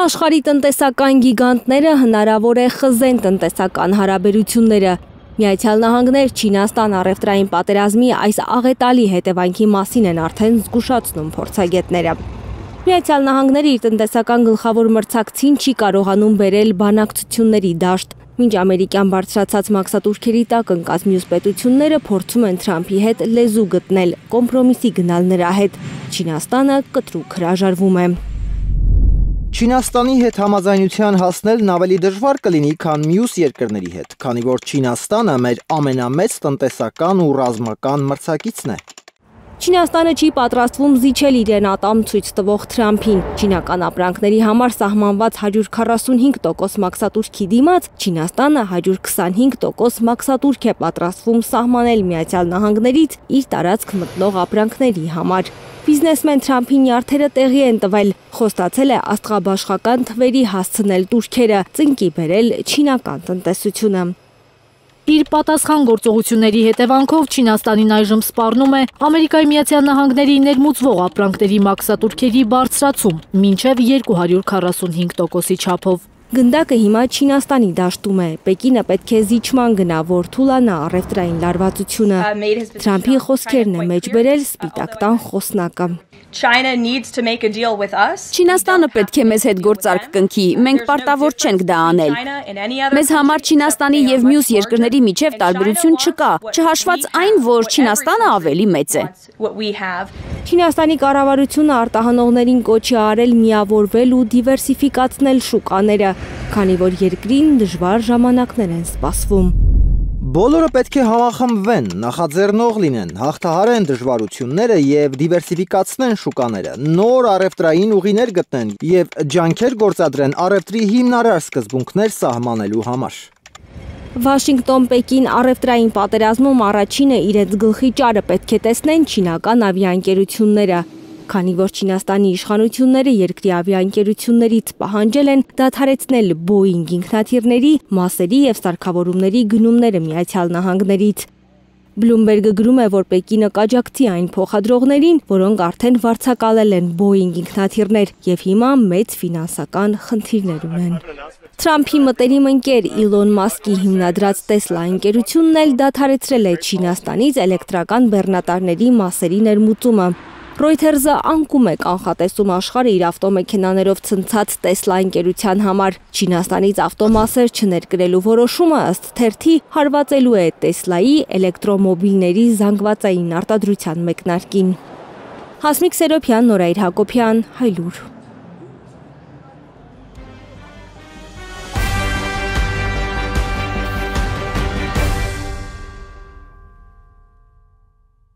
Աշխարհի տնտեսական գիգանտները հնարավոր է խզեն տնտեսական հարաբերությունները։ Միացյալ Նահանգներ Չինաստան առևտրային պատերազմի այս աղետալի հետևանքի մասին են արդեն զգուշացնում փորձագետները։ Միացյալ Նահանգները իր տնտեսական գլխավոր մրցակցին չի կարողանում բերել բանակցությունների դաշտ, մինչ ամերիկյան բարձրացած մաքսատուրքերի տակ ընկած մյուս պետությունները փորձում են Թրամփի հետ լեզու գտնել, կոմպրոմիսի գնալ նրա հետ։ Չինաստանը կտրուկ հրաժարվում է։ Չինաստանի հետ համաձայնության հասնելն ավելի դժվար կլինի, քան մյուս երկրների հետ, քանի որ Չինաստանը մեր ամենամեծ տնտեսական ու ռազմական մրցակիցն է։ Չինաստանը չի պատրաստվում զիջել իրեն ատամ ցույց տվող Թրամփին։ Չինական ապրանքների համար սահմանված 145% մաքսատուրքի դիմաց Չինաստանը 125% մաքսատուրք է պատրաստվում սահմանել Միացյալ Նահանգներից իր տարածք մտնող ապրանքների համար։ Բիզնեսմեն Թրամփի նյարդերը տեղի են տվել, խոստացել է աստղաբաշխական թվերի հասցնել տուրքերը, ծնկի բերել չինական տնտեսությունը։ Իր պատասխան գործողությունների հետևանքով Չինաստանին այժմ սպառնում է Ամերիկայի Միացյալ Նահանգների ներմուծվող ապրանքների մաքսատուրքերի բարձրացում, մինչև 245%-ի չափով։ Գնդակը հիմա Չինաստանի դաշտում է, Պեկինը պետք է զիջման գնա, որ թուլանա առևտրային լարվածությունը։ Թրամփի խոսքերն է մեջ բերել Սպիտակ տան խոսնակը։ Չինաստանը պետք է մեզ հետ գործարք կնքի, մենք պարտավոր չենք դա անել։ Մեզ համար Չինաստանի և մյուս երկրների միջև տարբերություն չկա, չհաշված այն, որ Չինաստանը ավելի մեծ է։ Չինաստանի կառավարությունը արտահանողներին կոչ է արել միավորվել ու դիվերսիֆիկացնել շուկաները, քանի որ երկրին դժվար ժամանակներ են սպասվում։ Բոլորը պետք է համախմբվեն, նախաձեռնող լինեն, հաղթահարեն դժվարությունները և դիվերսիֆիկացնեն շուկաները, նոր առևտրային ուղիներ գտնեն և ջանքեր գործադրեն առևտրի հիմնարար սկզբունքներ սահմանելու համար։ Վաշինգտոն-Պեկին առևտրային պատերազմում առաջինը իրենց գլխի ճարը պետք է տեսնեն չինական ավիաընկերությունները, քանի որ Չինաստանի իշխանությունները երկրի ավիաընկերություններից պահանջել են դադարեցնել Boeing ինքնաթիռների, մասերի և սարքավորումների գնումները Միացյալ Նահանգներից։ Բլումբերգը գրում է, որ Պեկինը կաջակցի այն փոխադրողներին, որոնք արդեն վարձակալել են Boeing ինքնաթիռներ և հիմա մեծ ֆինանսական խնդիրներ ունեն։ Թրամփի մտերիմ ընկեր Իլոն Մասկի հիմնադրած Տեսլա ընկերությունն էլ դադարեցրել է Չինաստանից էլեկտրական բեռնատարների մասերի ներմուծումը։ Reuters-ը անկում է կանխատեսում աշխարհը իր ավտոմեքենաներով ցնցած Տեսլա ընկերության համար։ Չինաստանից ավտոմասեր չներկրելու որոշումը ըստ թերթի հարվածելու է Տեսլայի էլեկտրոմոբիլների զանգվածային արտադրության մեկնարկին։ Հասմիկ Սերոբյան, Նորայր Հակոբյան, Հայլուր։